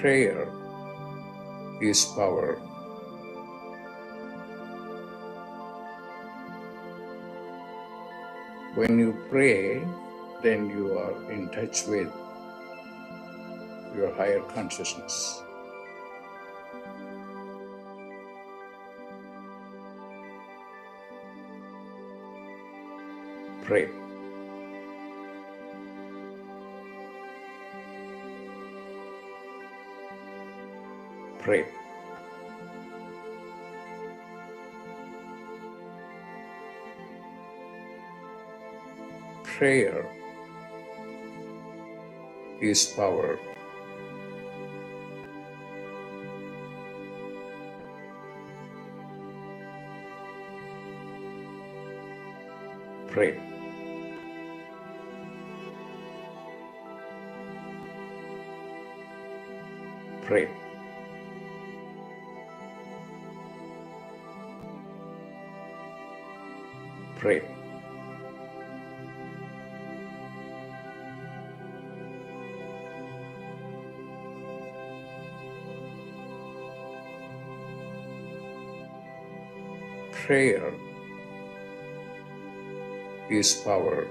Prayer is power. When you pray, then you are in touch with your higher consciousness. Pray. Pray. Prayer is power. Pray. Pray. Pray. Prayer is power.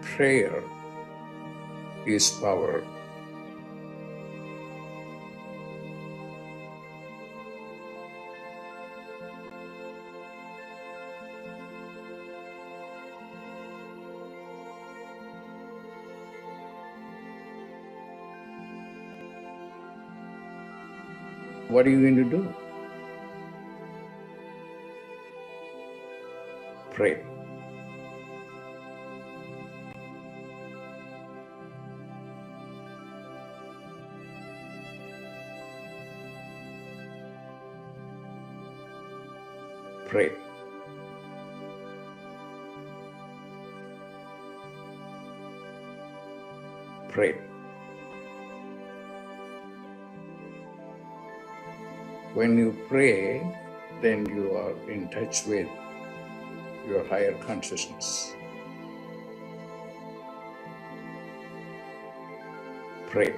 Prayer is power. What are you going to do? Pray. Pray. Pray. When you pray, then you are in touch with your higher consciousness. Pray.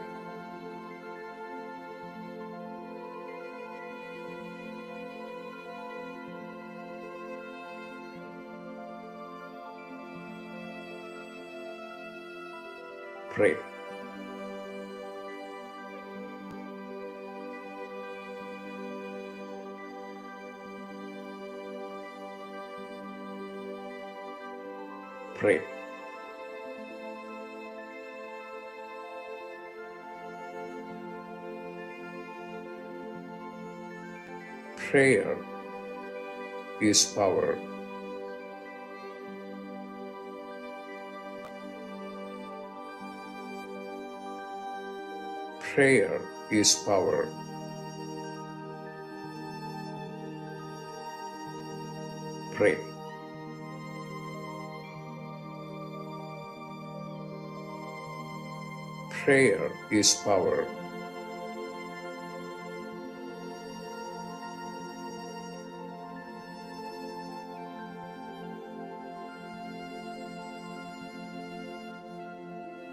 Pray. Pray. Prayer is power. Prayer is power. Pray. Prayer is power.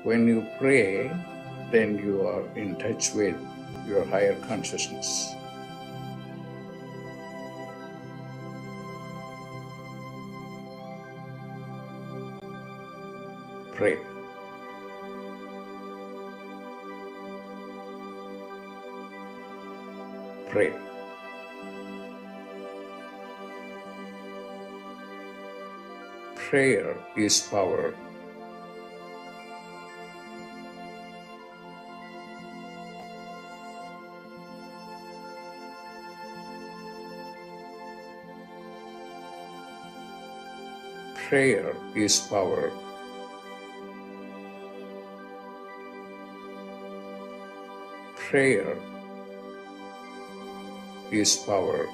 When you pray, then you are in touch with your higher consciousness. Pray. Pray. Prayer is power. Prayer is power. Prayer is power.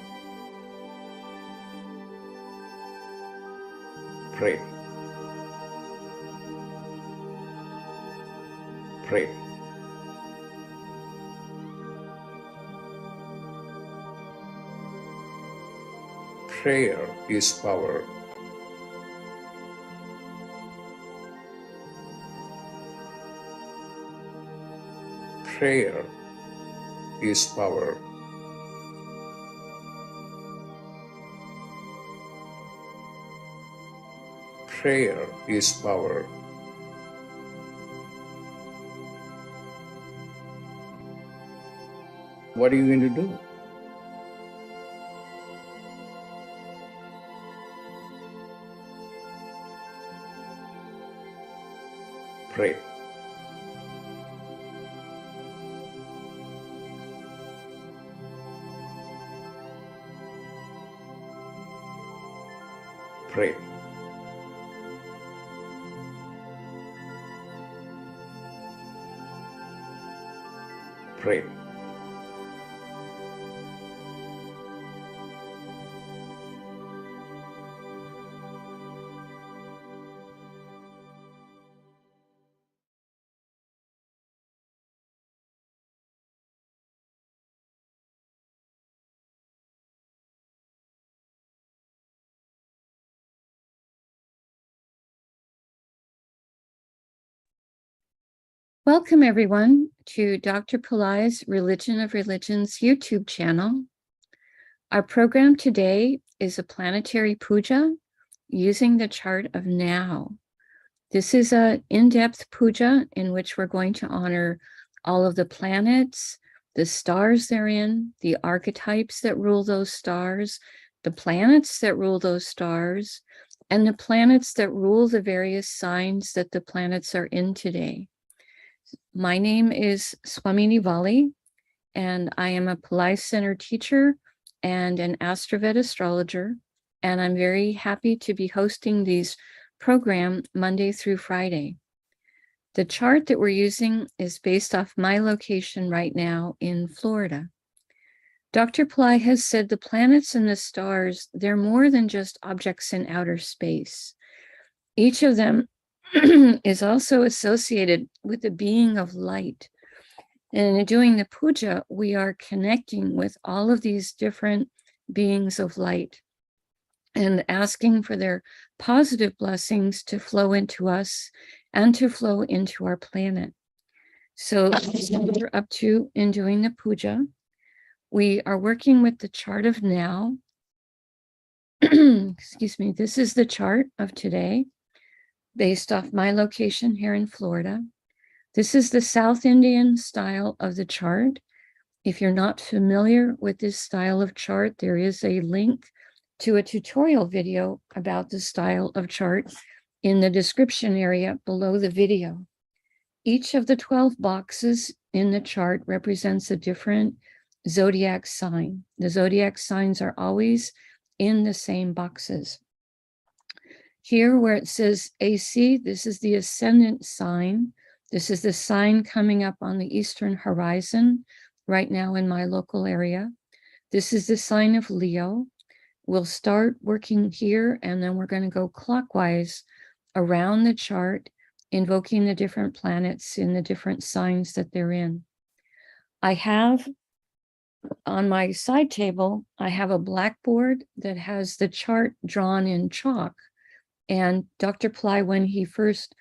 Pray. Pray. Prayer is power. Prayer is power. Prayer is power. What are you going to do? Pray. Pray. Pray. Welcome, everyone, to Dr. Pillai's Religion of Religions YouTube channel. Our program today is a planetary puja using the chart of now. This is an in-depth puja in which we're going to honor all of the planets, the stars they're in, the archetypes that rule those stars, the planets that rule those stars, and the planets that rule the various signs that the planets are in today. My name is Swamini Valli, and I am a Pillai Center teacher and an AstroVed astrologer, and I'm very happy to be hosting these programs Monday through Friday. The chart that we're using is based off my location right now in Florida. Dr. Pillai has said the planets and the stars, they're more than just objects in outer space. Each of them is also associated with the being of light. And in doing the puja, we are connecting with all of these different beings of light and asking for their positive blessings to flow into us and to flow into our planet. So that's what we're up to in doing the puja. We are working with the chart of now. Excuse me, this is the chart of today, based off my location here in Florida. This is the South Indian style of the chart. If you're not familiar with this style of chart, there is a link to a tutorial video about the style of chart in the description area below the video. Each of the 12 boxes in the chart represents a different zodiac sign. The zodiac signs are always in the same boxes. Here where it says AC, this is the ascendant sign. This is the sign coming up on the eastern horizon right now in my local area. This is the sign of Leo. We'll start working here and then we're going to go clockwise around the chart, invoking the different planets in the different signs that they're in. I have on my side table, I have a blackboard that has the chart drawn in chalk. And Dr. Pillai, when he first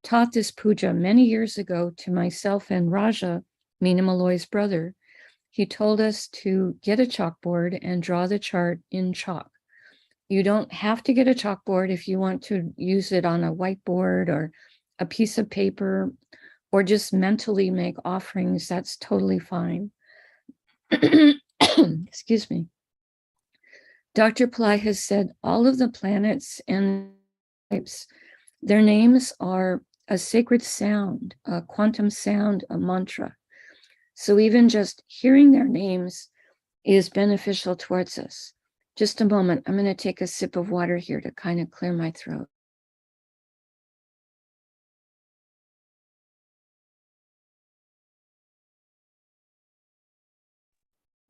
taught this puja many years ago to myself and Raja, Meena Malloy's brother, he told us to get a chalkboard and draw the chart in chalk. You don't have to get a chalkboard if you want to use it on a whiteboard or a piece of paper or just mentally make offerings. That's totally fine. Excuse me. Dr. Pillai has said all of the planets and types, their names are a sacred sound, a quantum sound, a mantra. So even just hearing their names is beneficial towards us. Just a moment, I'm going to take a sip of water here to kind of clear my throat.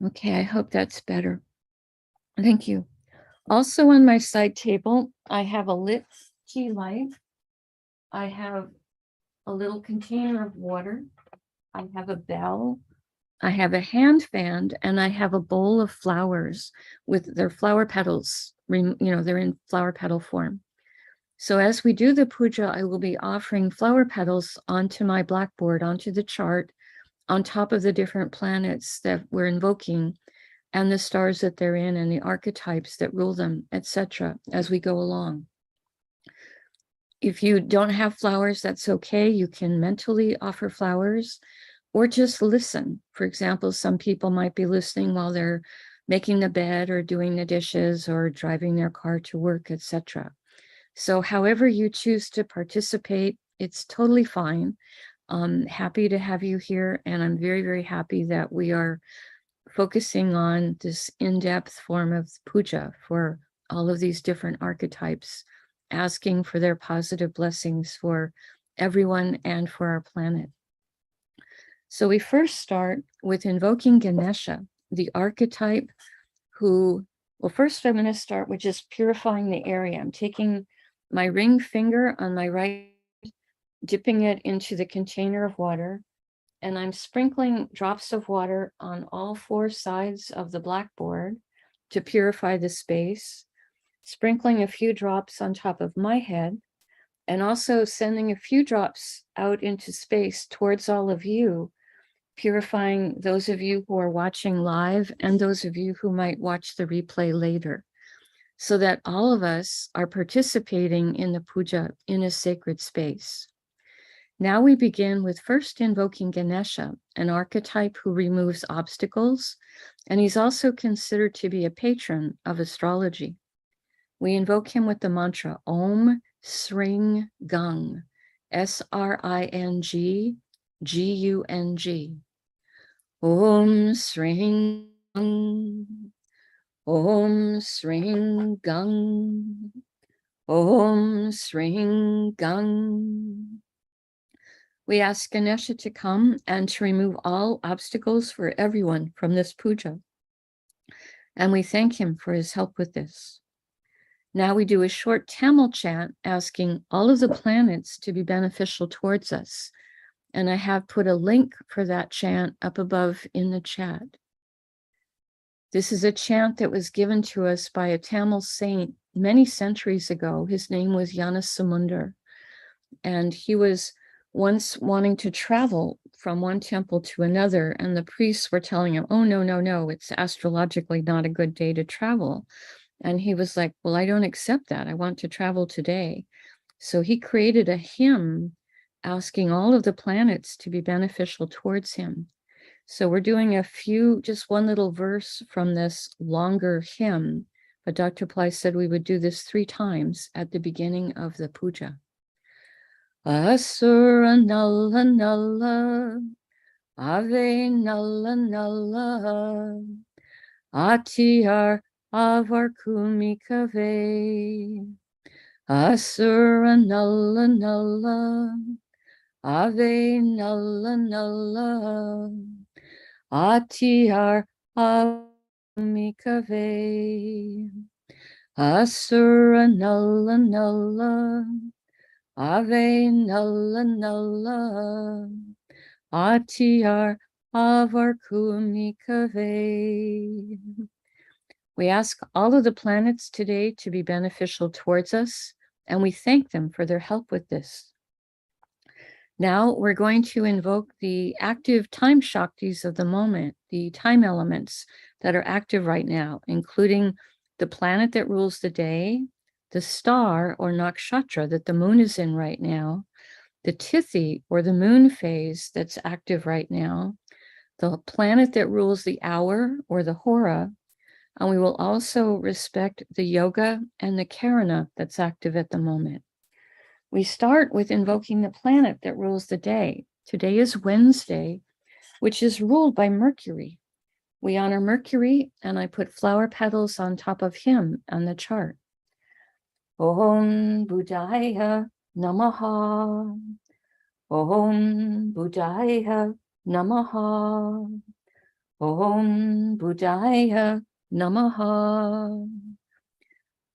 Okay, I hope that's better. Thank you. Also on my side table, I have a lit tea light. I have a little container of water. I have a bell. I have a hand fan, and I have a bowl of flowers with their flower petals, they're in flower petal form. So as we do the puja, I will be offering flower petals onto my blackboard, onto the chart, on top of the different planets that we're invoking, and the stars that they're in, and the archetypes that rule them, etc., as we go along. If you don't have flowers, that's okay. You can mentally offer flowers or just listen. For example, some people might be listening while they're making the bed or doing the dishes or driving their car to work, etc. So however you choose to participate, it's totally fine. I'm happy to have you here, and I'm very, very happy that we are focusing on this in-depth form of puja for all of these different archetypes, asking for their positive blessings for everyone and for our planet. So we first start with invoking Ganesha, the archetype who, well, first I'm going to start with just purifying the area. I'm taking my ring finger on my right, dipping it into the container of water, and I'm sprinkling drops of water on all four sides of the blackboard to purify the space, sprinkling a few drops on top of my head, and also sending a few drops out into space towards all of you, purifying those of you who are watching live and those of you who might watch the replay later, so that all of us are participating in the puja in a sacred space. Now we begin with first invoking Ganesha, an archetype who removes obstacles, and he's also considered to be a patron of astrology. We invoke him with the mantra Om Sring Gung, S-R-I-N-G, G-U-N-G. Om Sring Gung, Om Sring Gung, Om Sring Gung. We ask Ganesha to come and to remove all obstacles for everyone from this puja. And we thank him for his help with this. Now we do a short Tamil chant asking all of the planets to be beneficial towards us. And I have put a link for that chant up above in the chat. This is a chant that was given to us by a Tamil saint many centuries ago. His name was Gnanasamundar, and he was once wanting to travel from one temple to another, and the priests were telling him, oh, no, it's astrologically not a good day to travel. And he was like, well, I don't accept that. I want to travel today. So he created a hymn asking all of the planets to be beneficial towards him. So we're doing just one little verse from this longer hymn, but Dr. Pillai said we would do this 3 times at the beginning of the puja. Asura Nalla Nalla, Ave Nalla Nalla, Atiyar Avar Kumikave. Asura Nalla Nalla, Ave Nalla Nalla, Atiyar Avar Kumikave. Asura Nalla Nalla, Ave Nalla Nalla, Atiyar Avar Kumikave. We ask all of the planets today to be beneficial towards us, and we thank them for their help with this. Now we're going to invoke the active time shaktis of the moment, the time elements that are active right now, including the planet that rules the day, the star or nakshatra that the moon is in right now, the tithi or the moon phase that's active right now, the planet that rules the hour or the hora, and we will also respect the yoga and the karana that's active at the moment. We start with invoking the planet that rules the day. Today is Wednesday, which is ruled by Mercury. We honor Mercury, and I put flower petals on top of him on the chart. Om Buddhaya Namaha. Om Buddhaya Namaha. Om Buddhaya Namaha.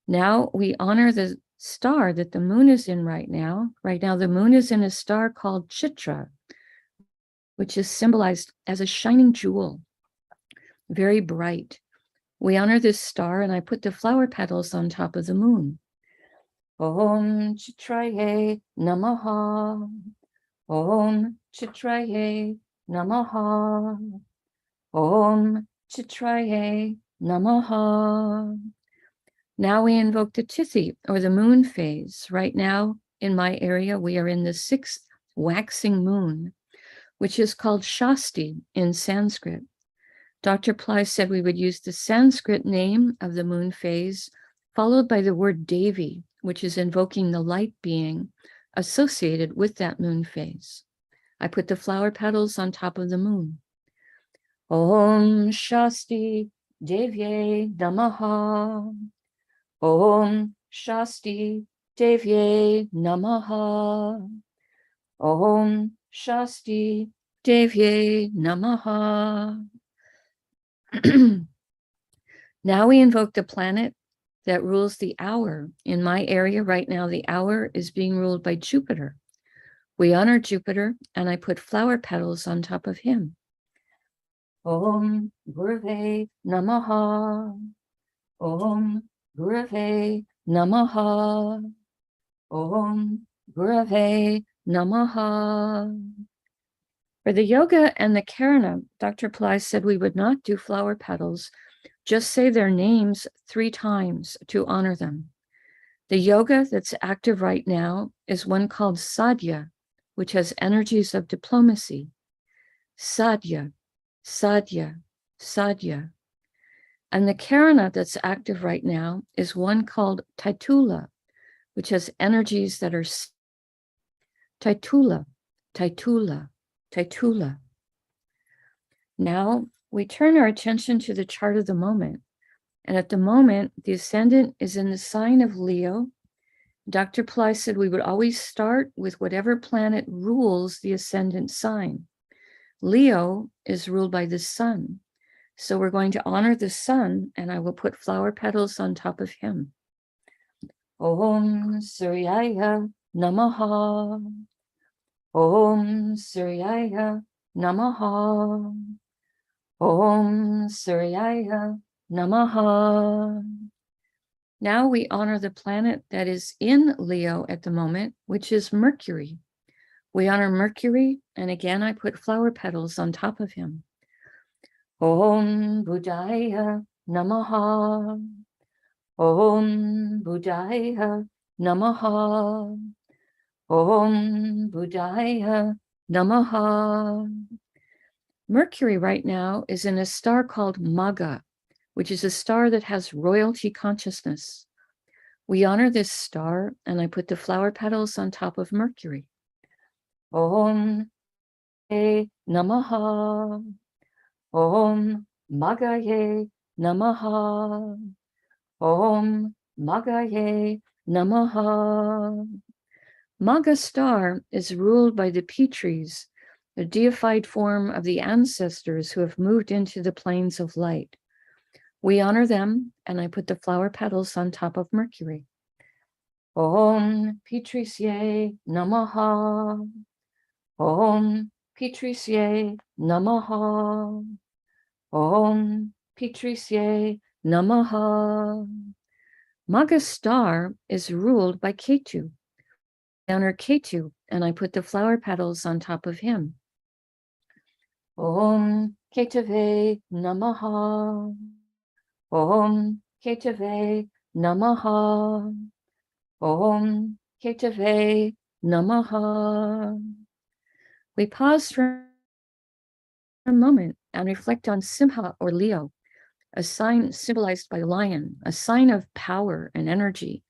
Now we honor the star that the moon is in right now. Right now, the moon is in a star called Chitra. which is symbolized as a shining jewel, very bright. We honor this star, and I put the flower petals on top of the moon. Om Chitraye Namaha. Om Chitraye Namaha. Om Chitraye Namaha. Now we invoke the Tithi, or the moon phase. Right now, in my area, we are in the 6th waxing moon, which is called Shasti in Sanskrit. Dr. Pillai said we would use the Sanskrit name of the moon phase, followed by the word Devi, which is invoking the light being associated with that moon phase. I put the flower petals on top of the moon. Om Shasti Devye Namaha. Om Shasti Devye Namaha. Om Shasti Devye Namaha. Now we invoke the planet that rules the hour. In my area right now, the hour is being ruled by Jupiter. We honor Jupiter, and I put flower petals on top of him. Om Gurave Namaha. Om Gurave Namaha. Om Gurave Namaha. For the yoga and the karana, Dr. Pillai said we would not do flower petals, just say their names 3 times to honor them. The yoga that's active right now is one called Sadhya, which has energies of diplomacy. Sadhya, Sadhya, Sadhya. And the karana that's active right now is one called Taitula, which has energies that are Taitula, Taitula, Taitula. Now we turn our attention to the chart of the moment. And at the moment, the ascendant is in the sign of Leo. Dr. Pillai said we would always start with whatever planet rules the ascendant sign. Leo is ruled by the sun. So we're going to honor the sun, and I will put flower petals on top of him. Om Suryaya Namaha. Om Suryaya Namaha. Om Suryaya Namaha. Now we honor the planet that is in Leo at the moment, which is Mercury. We honor Mercury, and again I put flower petals on top of him. Om Buddhaya Namaha. Om Buddhaya Namaha. Om Buddhaya Namaha. Mercury right now is in a star called Magha, which is a star that has royalty consciousness. We honor this star, and I put the flower petals on top of Mercury. Om Namaha. Om Maghaye Namaha. Om Maghaye Namaha. Magha star is ruled by the Petris, the deified form of the ancestors who have moved into the planes of light. We honor them, and I put the flower petals on top of Mercury. Om Petrisye Namaha. Om Petrisye Namaha. Om Petrisye Namaha. Magha star is ruled by Ketu. I honor Ketu, and I put the flower petals on top of him. Om Ketave Namaha. Om Ketave Namaha. Om Ketave Namaha. We pause for a moment and reflect on Simha or Leo, a sign symbolized by lion, a sign of power and energy.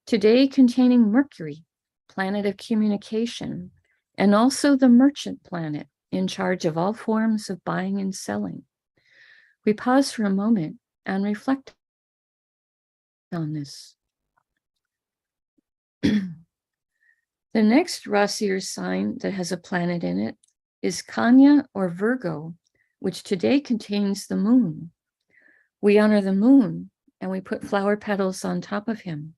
Today containing Mercury, planet of communication, and also the merchant planet in charge of all forms of buying and selling. We pause for a moment and reflect on this. The next Rasi or sign that has a planet in it is Kanya or Virgo, which today contains the moon. We honor the moon, and we put flower petals on top of him.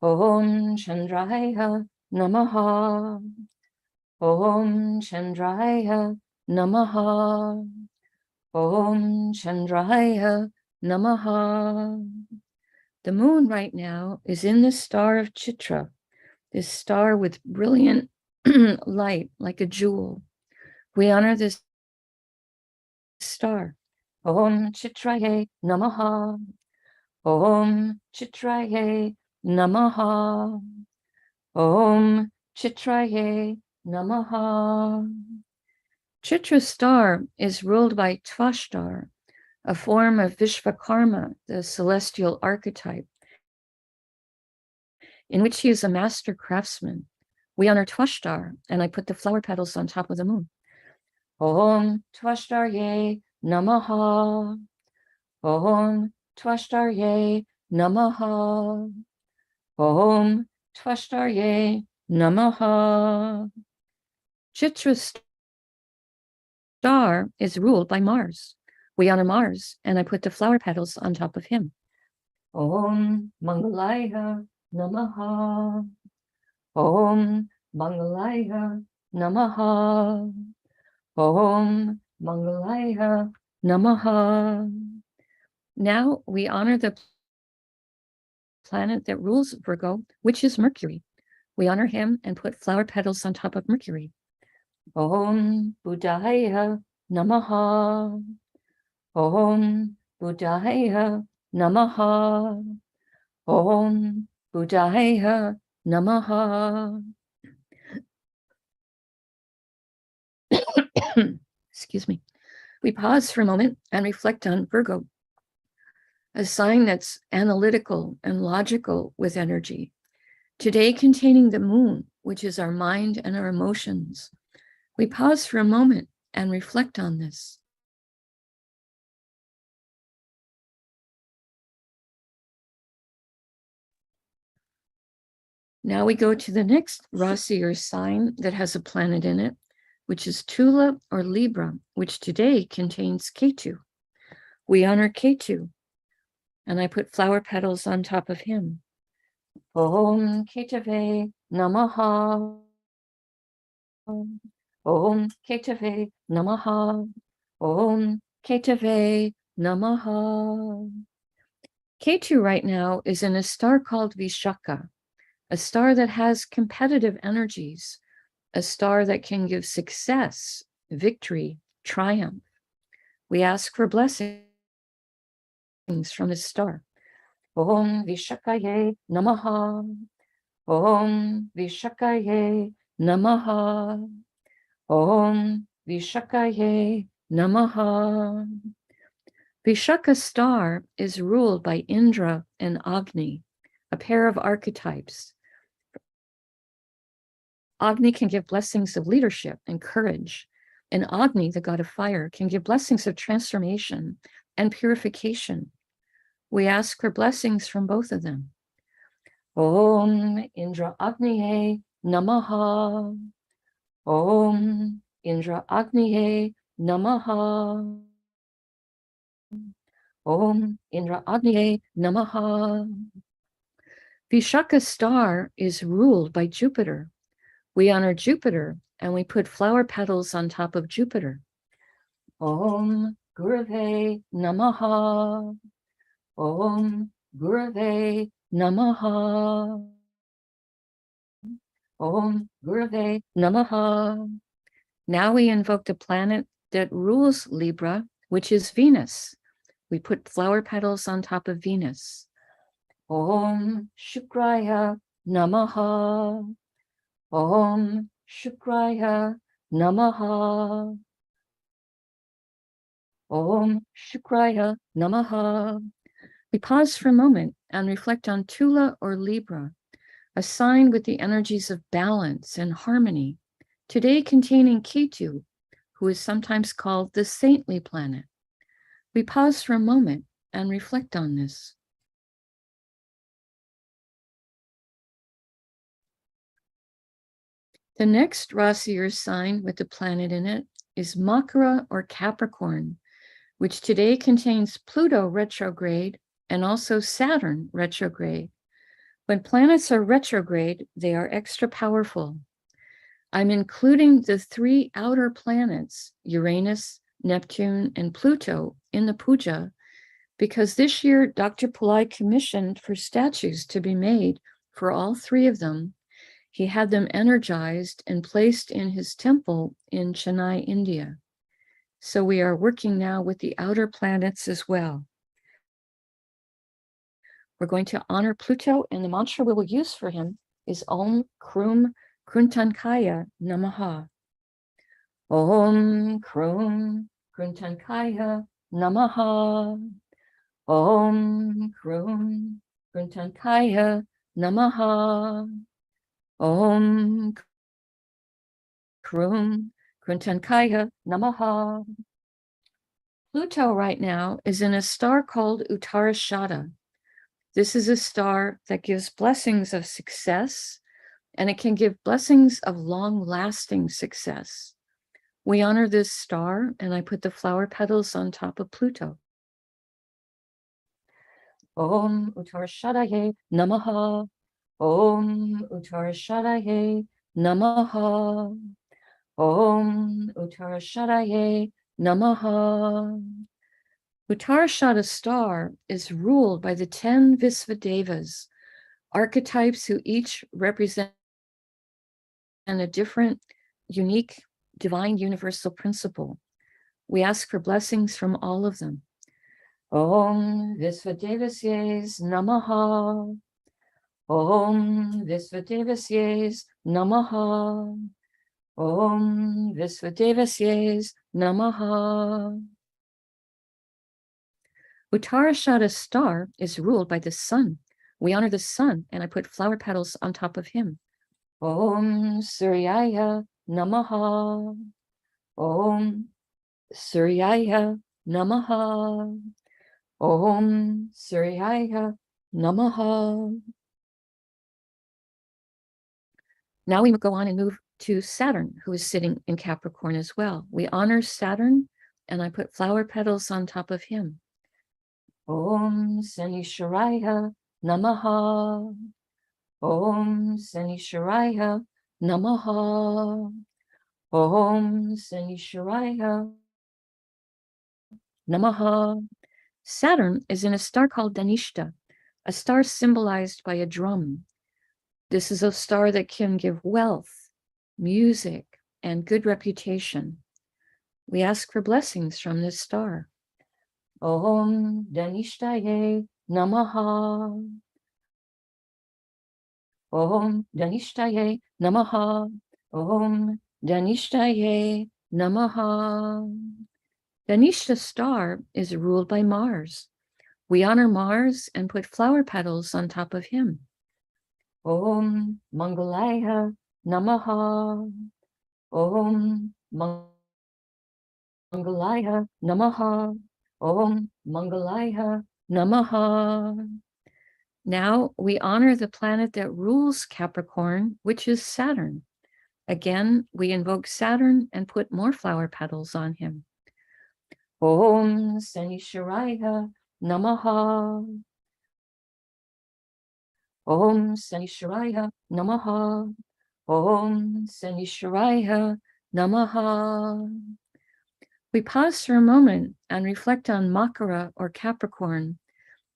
Om Chandraya Namaha. Om Chandraya Namaha. Om Chandraya Namaha. The moon right now is in the star of Chitra, this star with brilliant light like a jewel. We honor this star. Om Chitraye Namaha. Om Chitraye Namaha. Om Chitraye Namaha. Chitra star is ruled by Tvashtar, a form of Vishvakarma, the celestial archetype, in which he is a master craftsman. We honor Tvashtar, and I put the flower petals on top of the moon. Om Tvashtarye Namaha. Om Tvashtarye Namaha. Om Tvashtarye Namaha. Chitra star is ruled by Mars. We honor Mars, and I put the flower petals on top of him. Om Mangalaya Namaha. Om Mangalaya Namaha. Om Mangalaya Namaha. Now we honor the planet that rules Virgo, which is Mercury. We honor him and put flower petals on top of Mercury. Om Buddhaya Namaha. Om Buddhaya Namaha. Om Buddhaya Namaha. Excuse me. We pause for a moment and reflect on Virgo, a sign that's analytical and logical with energy. Today containing the moon, which is our mind and our emotions. We pause for a moment and reflect on this. Now we go to the next Rasi or sign that has a planet in it, which is Tula or Libra, which today contains Ketu. We honor Ketu, and I put flower petals on top of him. Om Ketave Namaha. Om Ketave Namaha. Om Ketave Namaha. Ketu right now is in a star called Vishaka, a star that has competitive energies, a star that can give success, victory, triumph. We ask for blessings from this star. Om Vishakaye Namaha. Om Vishakaye Namaha. Om Vishakaye Namaha. Vishaka star is ruled by Indra and Agni, a pair of archetypes. Agni can give blessings of leadership and courage, and Agni, the god of fire, can give blessings of transformation and purification. We ask for blessings from both of them. Om Indra Agniye Namaha. Om Indra Agniye Namaha. Om Indra Agniye Namaha. Vishaka star is ruled by Jupiter. We honor Jupiter and we put flower petals on top of Jupiter. Om Gurave Namaha. Om Gurave Namaha. Om Gurave Namaha. Now we invoke the planet that rules Libra, which is Venus. We put flower petals on top of Venus. Om Shukraya Namaha. Om Shukraya Namaha. Om Shukraya Namaha. We pause for a moment and reflect on Tula or Libra, a sign with the energies of balance and harmony, today containing Ketu, who is sometimes called the saintly planet. We pause for a moment and reflect on this. The next Rasi or sign with the planet in it is Makara or Capricorn, which today contains Pluto retrograde and also Saturn retrograde. When planets are retrograde, they are extra powerful. I'm including the 3 outer planets, Uranus, Neptune, and Pluto, in the puja, because this year Dr. Pillai commissioned for statues to be made for all 3 of them. He had them energized and placed in his temple in Chennai, India. So we are working now with the outer planets as well. We're going to honor Pluto, and the mantra we will use for him is Om Krum Kruntankaya Namaha. Om Krum Kruntankaya Namaha. Om Krum Kruntankaya Namaha. Om Krum Kruntankaya Namaha. Pluto right now is in a star called Uttarashada. This is a star that gives blessings of success, and it can give blessings of long-lasting success. We honor this star, and I put the flower petals on top of Pluto. Om Uttarashadaye Namaha. Om Uttarashadaye Namaha. Om Uttarashadaye Namaha. Uttarashada star is ruled by the 10 Visvadevas, archetypes who each represent a different, unique, divine universal principle. We ask for blessings from all of them. Om Visvadevasye Namaha. Om Visvadevasye Namaha. Om Visvadevasye Namaha. Uttarashada star is ruled by the sun. We honor the sun, and I put flower petals on top of him. Om Suryaya Namaha. Om Suryaya Namaha. Om Suryaya Namaha. Now we go on and move to Saturn, who is sitting in Capricorn as well. We honor Saturn, and I put flower petals on top of him. Om Sanisharaya Namaha. Om Sanisharaya Namaha. Om Sanisharaya Namaha. Saturn is in a star called Dhanishta, a star symbolized by a drum. This is a star that can give wealth, music, and good reputation. We ask for blessings from this star. Om Dhanishtaye Namaha. Om Dhanishtaye Namaha. Om Dhanishtaye Namaha. Dhanishta star is ruled by Mars. We honor Mars and put flower petals on top of him. Om Mangalaya Namaha. Om Mangalaya Namaha. Om Mangalaya Namaha. Now we honor the planet that rules Capricorn, which is Saturn. Again, we invoke Saturn and put more flower petals on him. Om Sanisharaya Namaha. Om Sanisharaya Namaha. Om Sanisharaya Namaha. We pause for a moment and reflect on Makara or Capricorn,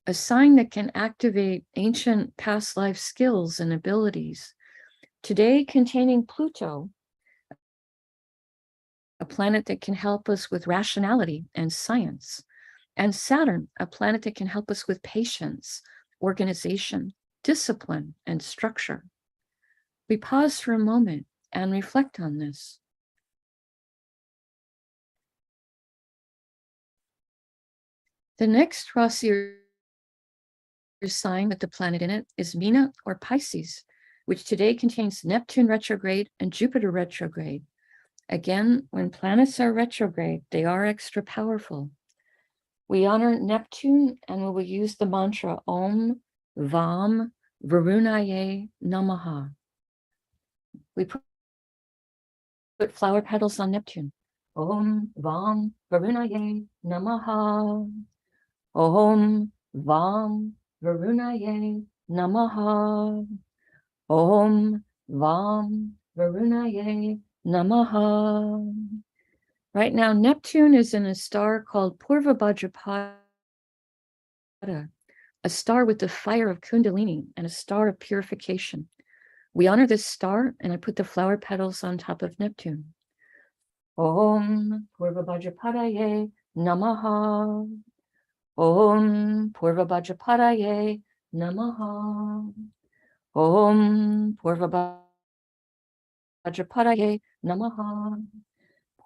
a sign that can activate ancient past life skills and abilities. Today containing Pluto, a planet that can help us with rationality and science, and Saturn, a planet that can help us with patience, organization, discipline, and structure. We pause for a moment and reflect on this. The next Rasi or sign with the planet in it is Meena or Pisces, which today contains Neptune retrograde and Jupiter retrograde. Again, when planets are retrograde, they are extra powerful. We honor Neptune and we will use the mantra Om Vam Varunaye Namaha. We put flower petals on Neptune. Om Vam Varunaye Namaha. Om Vam Varunaye Namaha. Om Vam Varunaye Namaha. Right now, Neptune is in a star called Purva Bhadrapada, a star with the fire of Kundalini and a star of purification. We honor this star, and I put the flower petals on top of Neptune. Om Purva Bhadrapadaye Namaha. Om Purva Bhadrapadaye Namaha. Om Purva Bhadrapadaye Namaha.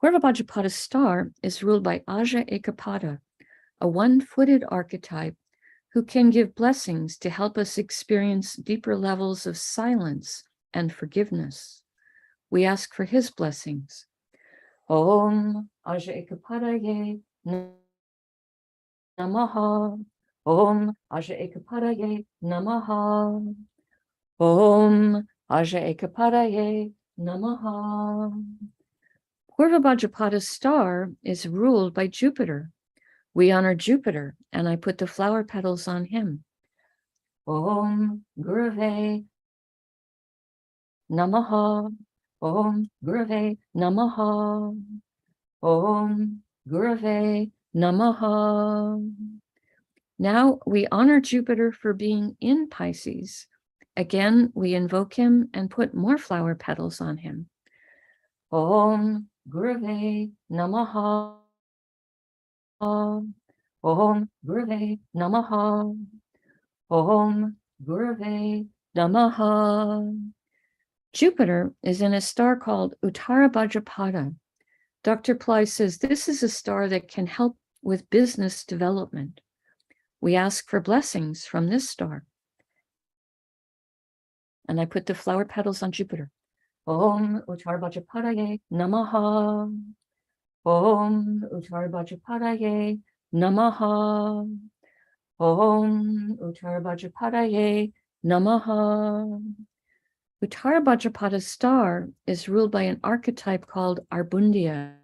Purva Bhadrapada star is ruled by Aja Ekapada, a one-footed archetype who can give blessings to help us experience deeper levels of silence and forgiveness. We ask for his blessings. Om Aja Ekapadaye Namaha. Om Aja Ekapadaye Namaha. Om Aja Ekapadaye Namaha. Purva Bhadrapada star is ruled by Jupiter. We honor Jupiter, and I put the flower petals on him. Om Gurave Namaha. Om Gurave Namaha. Om Gurave Namaha. Now we honor Jupiter for being in Pisces. Again, we invoke him and put more flower petals on him. Om Gurave Namaha. Om Gurave Namaha. Om Gurave Namaha. Jupiter is in a star called Uttara Bhadrapada. Dr. Pillai says this is a star that can help with business development. We ask for blessings from this star. And I put the flower petals on Jupiter. Om Uttara Bhadrapadaye Namaha. Om Uttara Bhadrapadaye Namaha. Om Uttara Bhadrapadaye Namaha. Uttara Bhadrapada star is ruled by an archetype called Arbundia.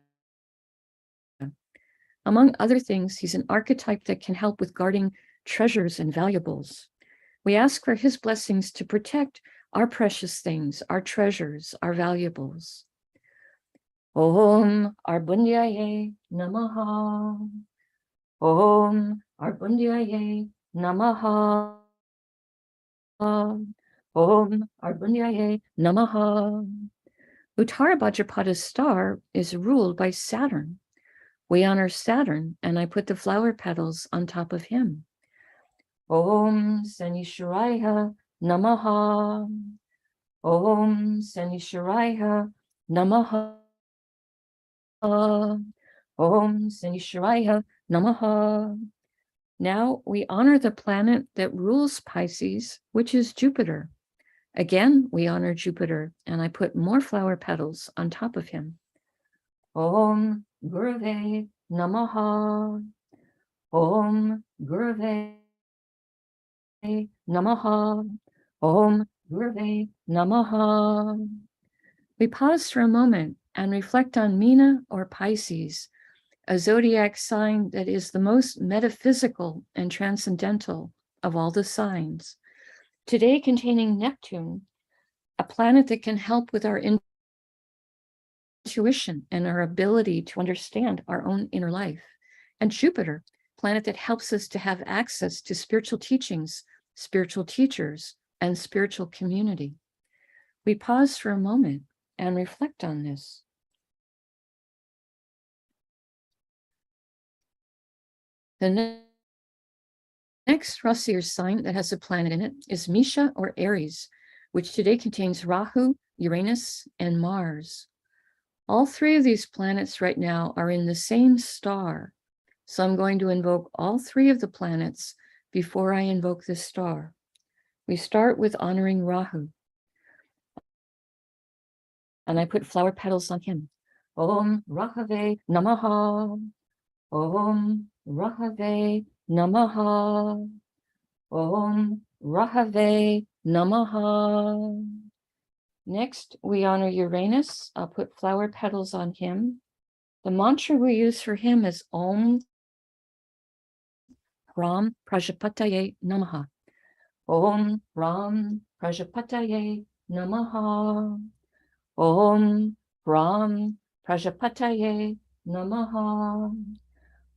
Among other things, he's an archetype that can help with guarding treasures and valuables. We ask for his blessings to protect our precious things, our treasures, our valuables. Om Arbundiaye Namaha. Om Arbundiaye Namaha. Om Arbundiaye Namaha. Uttara Bhadrapada star is ruled by Saturn. We honor Saturn, and I put the flower petals on top of him. Om Sanishwaraya Namaha. Om Sanishwaraya Namaha. Om Sanishwaraya Namaha. Now we honor the planet that rules Pisces, which is Jupiter. Again, we honor Jupiter, and I put more flower petals on top of him. Om Gurave Namaha. Om Gurave Namaha. Om Gurave Namaha. We pause for a moment and reflect on Meena or Pisces, a zodiac sign that is the most metaphysical and transcendental of all the signs. Today containing Neptune, a planet that can help with our intuition and our ability to understand our own inner life, and Jupiter, planet that helps us to have access to spiritual teachings, spiritual teachers, and spiritual community. We pause for a moment and reflect on this. The next Rasi or sign that has a planet in it is Misha or Aries, which today contains Rahu, Uranus, and Mars. All three of these planets right now are in the same star. So I'm going to invoke all three of the planets before I invoke this star. We start with honoring Rahu. And I put flower petals on him. Om Rahave Namaha. Om Rahave Namaha. Om Rahave Namaha. Next, we honor Uranus. I'll put flower petals on him. The mantra we use for him is Om Ram Prajapataye Namaha. Om Ram Prajapataye Namaha. Om Ram Prajapataye Namaha.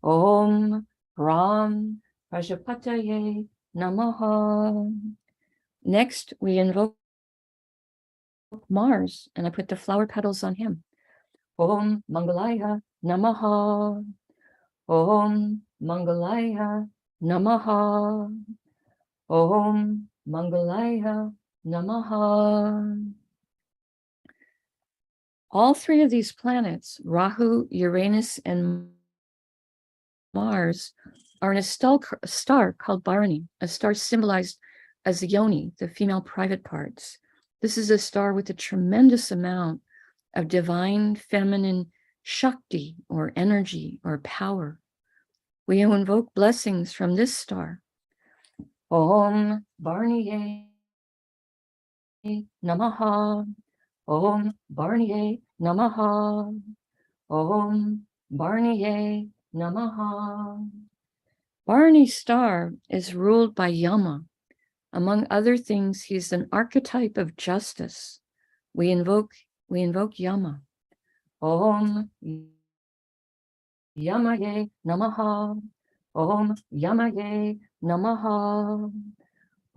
Om Ram Prajapataye Namaha. Next, we invoke Mars, and I put the flower petals on him. Om Mangalaya Namaha. Om Mangalaya Namaha. Om Mangalaya Namaha. All three of these planets, Rahu, Uranus, and Mars, are in a star called Bharani, a star symbolized as the yoni, the female private parts. This is a star with a tremendous amount of divine feminine Shakti, or energy, or power. We invoke blessings from this star. Om Bharaniye Namaha. Om Bharaniye Namaha. Om Bharaniye Namaha. Bharani star is ruled by Yama. Among other things, he's an archetype of justice. We invoke Yama. Om Yamaye Namaha. Om Yamaye Namaha.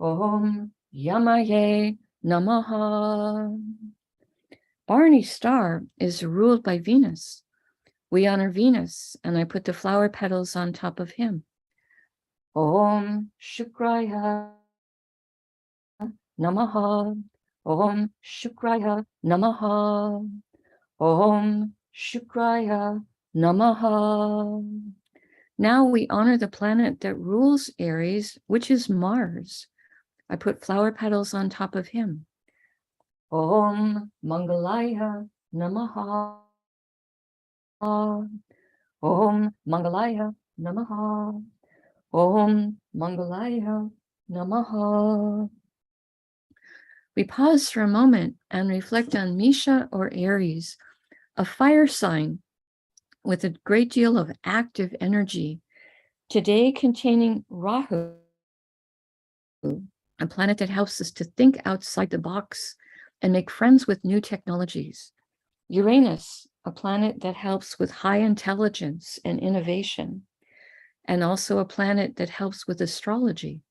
Om Yamaye Namaha. Bharani star is ruled by Venus. We honor Venus, and I put the flower petals on top of him. Om Shukraya Namaha. Om Shukraya Namaha. Om Shukraya Namaha. Now we honor the planet that rules Aries, which is Mars. I put flower petals on top of him. Om Mangalaya Namaha. Om Mangalaya Namaha. Om Mangalaya Namaha. We pause for a moment and reflect on Misha, or Aries, a fire sign with a great deal of active energy, today containing Rahu, a planet that helps us to think outside the box and make friends with new technologies. Uranus, a planet that helps with high intelligence and innovation, and also a planet that helps with astrology.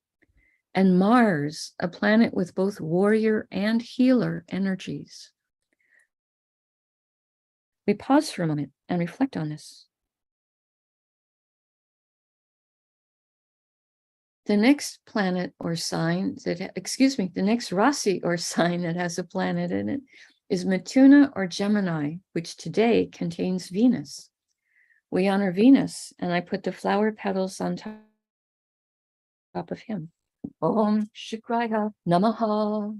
And Mars, a planet with both warrior and healer energies. We pause for a moment and reflect on this. The next planet or sign the next Rasi or sign that has a planet in it is Mithuna or Gemini, which today contains Venus. We honor Venus, and I put the flower petals on top of him. Om Shukraya Namaha.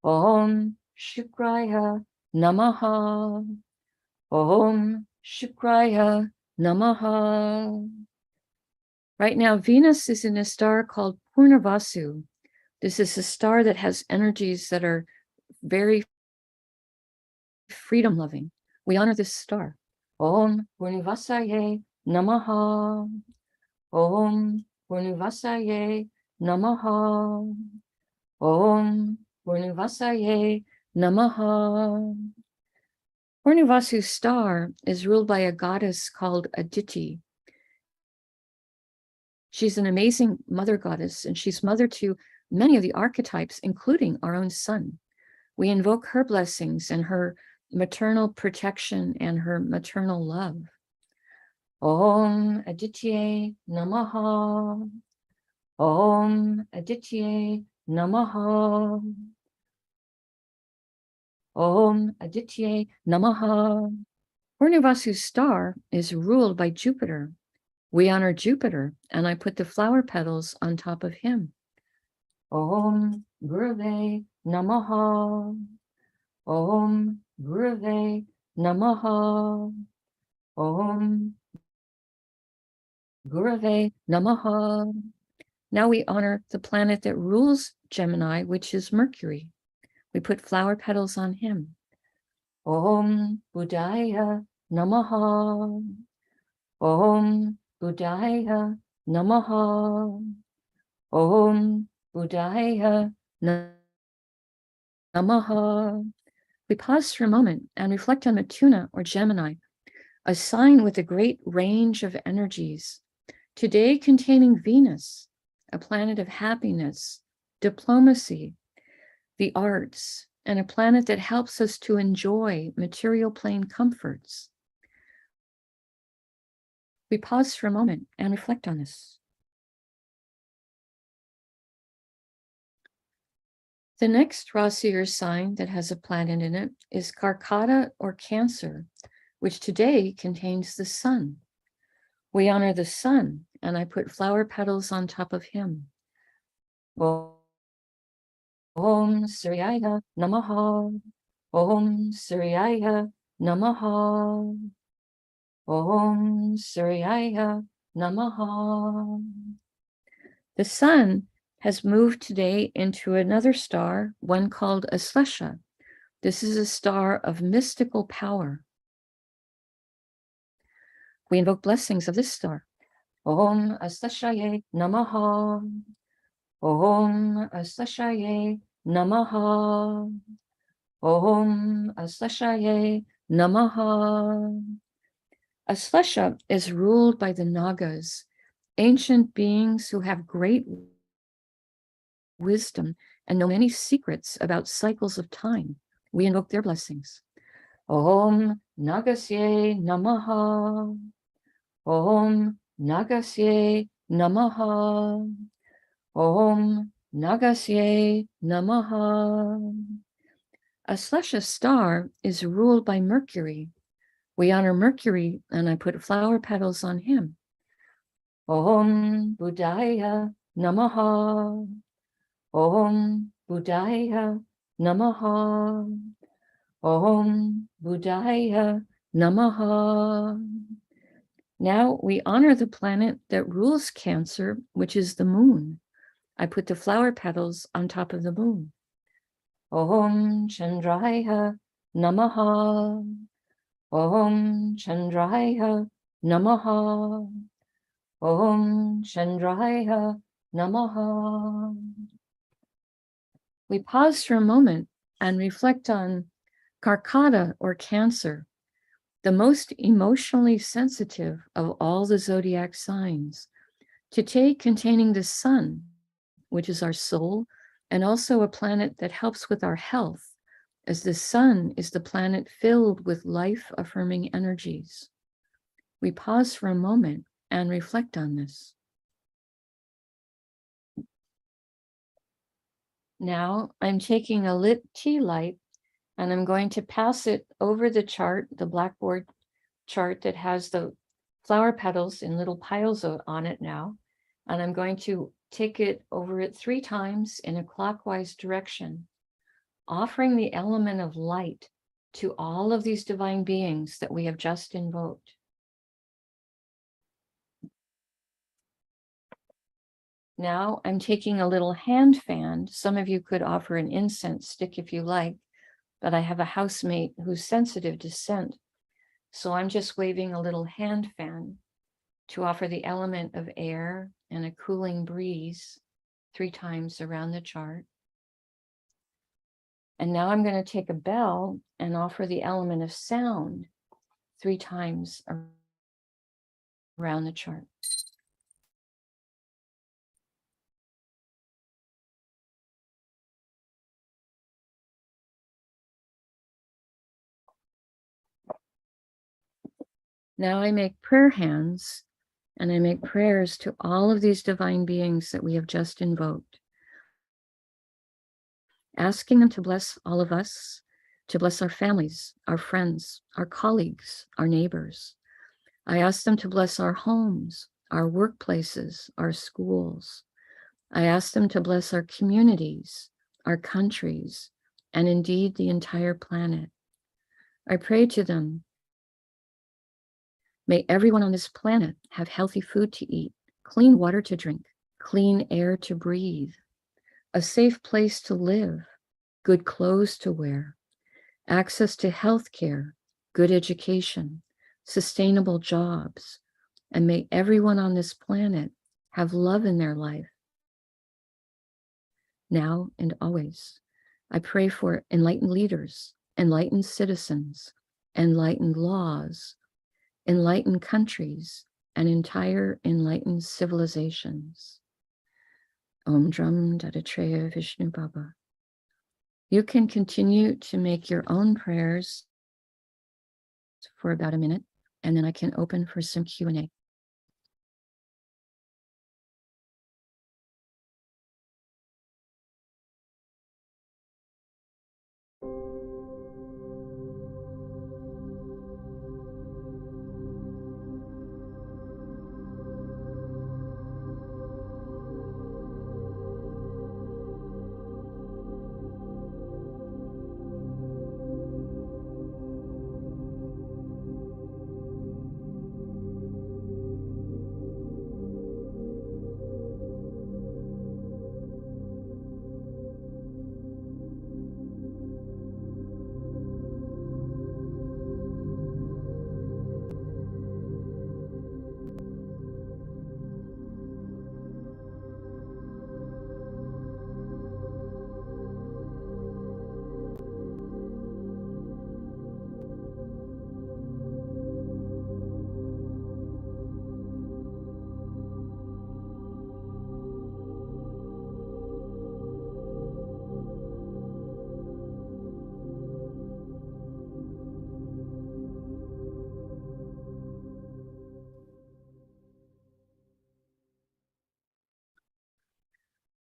Om Shukraya Namaha. Om Shukraya Namaha. Right now, Venus is in a star called Purnavasu. This is a star that has energies that are very freedom-loving. We honor this star. Om Purnivasaye Namaha. Om Purnivasaye Namaha. Om Purnivasaye Namaha. Purnivasu's star is ruled by a goddess called Aditi. She's an amazing mother goddess, and she's mother to many of the archetypes, including our own sun. We invoke her blessings and her maternal protection and her maternal love. Om Aditye Namaha. Om Aditye Namaha. Om Aditye Namaha. Purnivasu's star is ruled by Jupiter. We honor Jupiter, and I put the flower petals on top of him. Om Gurave Namaha. Om Gurave Namaha. Om Gurave Namaha. Now we honor the planet that rules Gemini, which is Mercury. We put flower petals on him. Om Buddhaya Namaha. Om Buddhaya Namaha. Om Buddhaya Namaha. We pause for a moment and reflect on Matuna or Gemini, a sign with a great range of energies, today containing Venus, a planet of happiness, diplomacy, the arts, and a planet that helps us to enjoy material plane comforts. We pause for a moment and reflect on this. The next Rasi or sign that has a planet in it is Karkata or Cancer, which today contains the sun. We honor the sun, and I put flower petals on top of him. Om Suryaya Namaha. Om Suryaya Namaha. Om Suryaya Namaha. The sun has moved today into another star, one called Aslesha. This is a star of mystical power. We invoke blessings of this star. Om Asleshaye Namaha. Om Asleshaye Namaha. Om Asleshaye Namaha. Aslesha is ruled by the Nagas, ancient beings who have great wisdom and know many secrets about cycles of time. We invoke their blessings. Om Nagasye Namaha. Om Nagasye Namaha. Om Nagasye Namaha. Aslesha star is ruled by Mercury. We honor Mercury, and I put flower petals on him. Om Buddhaya Namaha. Om Buddhaya Namaha. Om Buddhaya Namaha. Now we honor the planet that rules Cancer, which is the moon. I put the flower petals on top of the moon. Om Chandraya Namaha. Om Chandraya Namaha. Om Chandraya Namaha. We pause for a moment and reflect on Karkata or Cancer, the most emotionally sensitive of all the zodiac signs, today containing the sun, which is our soul, and also a planet that helps with our health, as the sun is the planet filled with life-affirming energies. We pause for a moment and reflect on this. Now I'm taking a lit tea light and I'm going to pass it over the chart, the blackboard chart that has the flower petals in little piles on it now. And I'm going to take it over it 3 times in a clockwise direction, offering the element of light to all of these divine beings that we have just invoked. Now I'm taking a little hand fan. Some of you could offer an incense stick if you like, but I have a housemate who's sensitive to scent. So I'm just waving a little hand fan to offer the element of air and a cooling breeze 3 times around the chart. And now I'm going to take a bell and offer the element of sound 3 times around the chart. Now I make prayer hands and I make prayers to all of these divine beings that we have just invoked, asking them to bless all of us, to bless our families, our friends, our colleagues, our neighbors. I ask them to bless our homes, our workplaces, our schools. I ask them to bless our communities, our countries, and indeed the entire planet. I pray to them, may everyone on this planet have healthy food to eat, clean water to drink, clean air to breathe, a safe place to live, good clothes to wear, access to health care, good education, sustainable jobs, and may everyone on this planet have love in their life, now and always. I pray for enlightened leaders, enlightened citizens, enlightened laws, enlightened countries, and entire enlightened civilizations. Om Drum Dattatreya Vishnu Baba. You can continue to make your own prayers for about a minute, and then I can open for some Q&A.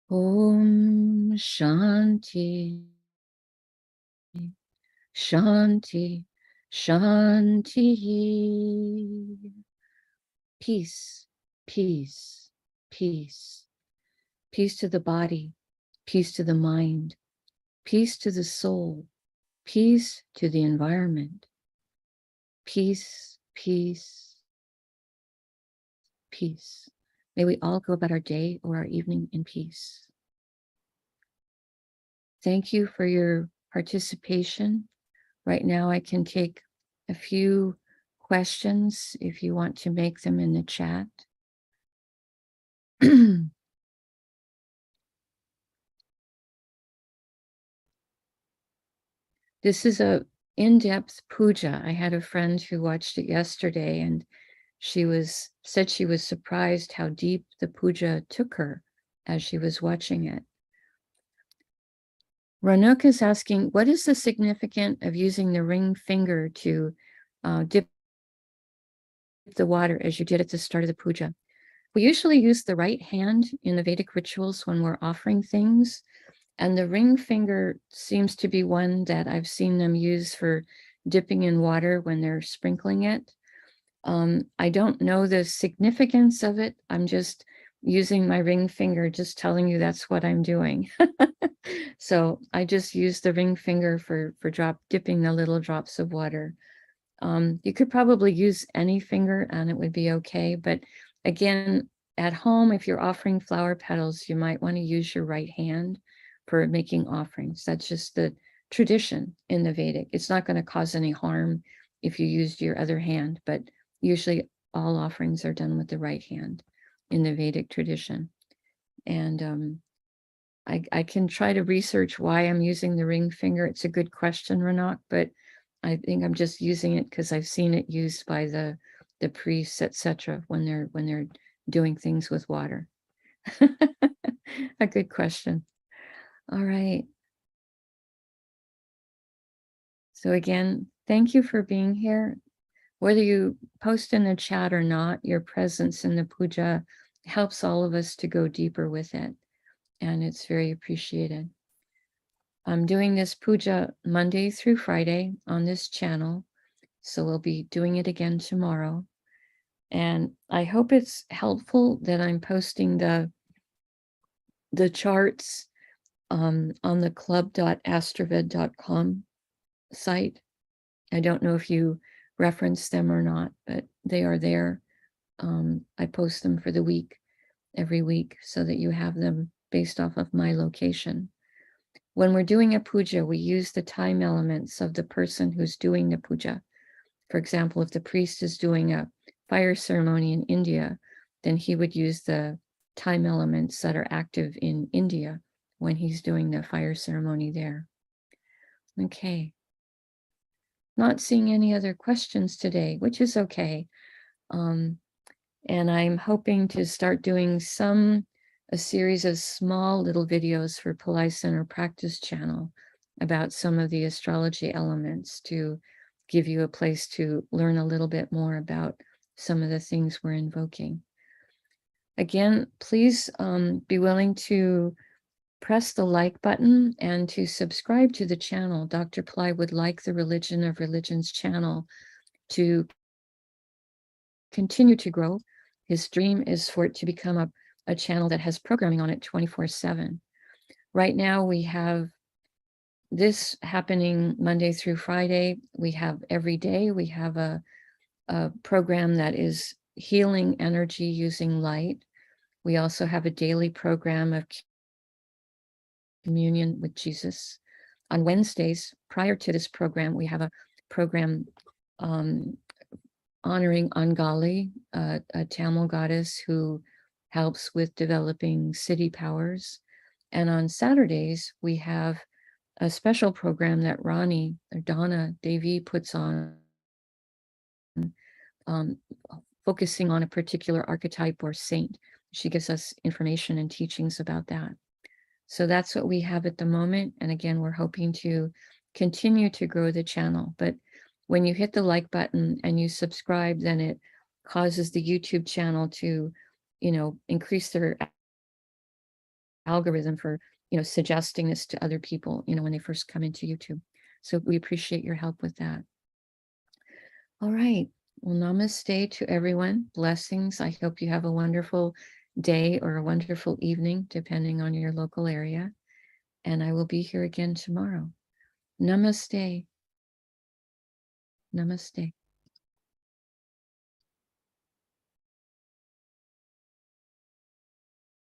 Om Shanti, Shanti, Shanti. Peace, peace, peace. Peace to the body, peace to the mind, peace to the soul, peace to the environment. Peace, peace, peace. May we all go about our day or our evening in peace. Thank you for your participation. Right now, I can take a few questions if you want to make them in the chat. This is a in-depth puja. I had a friend who watched it yesterday, and she said she was surprised how deep the puja took her as she was watching it. Ranuk is asking, what is the significance of using the ring finger to dip the water as you did at the start of the puja? We usually use the right hand in the Vedic rituals when we're offering things, and the ring finger seems to be one that I've seen them use for dipping in water when they're sprinkling it. I don't know the significance of it. I'm just using my ring finger, just telling you that's what I'm doing. So I just use the ring finger for dipping the little drops of water. You could probably use any finger and it would be okay. But again, at home, if you're offering flower petals, you might want to use your right hand for making offerings. That's just the tradition in the Vedic. It's not going to cause any harm if you used your other hand, but usually all offerings are done with the right hand in the Vedic tradition. And I can try to research why I'm using the ring finger. It's a good question, Ranak, but I think I'm just using it because I've seen it used by the priests, etc., when they're doing things with water. A good question. All right. So again, thank you for being here. Whether you post in the chat or not, your presence in the puja helps all of us to go deeper with it, and it's very appreciated. I'm doing this puja Monday through Friday on this channel, so we'll be doing it again tomorrow. And I hope it's helpful that I'm posting the charts on the club.astroved.com site. I don't know if you reference them or not, but they are there. I post them for the week, every week, so that you have them based off of my location. When we're doing a puja, we use the time elements of the person who's doing the puja. For example, if the priest is doing a fire ceremony in India, then he would use the time elements that are active in India when he's doing the fire ceremony there. Okay. not seeing any other questions today, which is okay. And I'm hoping to start doing a series of small little videos for Pillai Center Practice Channel about some of the astrology elements to give you a place to learn a little bit more about some of the things we're invoking. Again, please be willing to press the like button and to subscribe to the channel. Dr. Pillai would like the Religion of Religions channel to continue to grow. His dream is for it to become a channel that has programming on it 24/7. Right now we have this happening Monday through Friday. We have every day, we have a program that is healing energy using light. We also have a daily program of communion with Jesus. On Wednesdays, prior to this program, we have a program honoring Angali, a Tamil goddess who helps with developing city powers. And on Saturdays, we have a special program that Rani, or Donna Devi, puts on, focusing on a particular archetype or saint. She gives us information and teachings about that. So that's what we have at the moment. And again, we're hoping to continue to grow the channel. But when you hit the like button and you subscribe, then it causes the YouTube channel to, increase their algorithm for, suggesting this to other people, when they first come into YouTube. So we appreciate your help with that. All right. Well, namaste to everyone. Blessings. I hope you have a wonderful day or a wonderful evening, depending on your local area. And I will be here again tomorrow. Namaste. Namaste.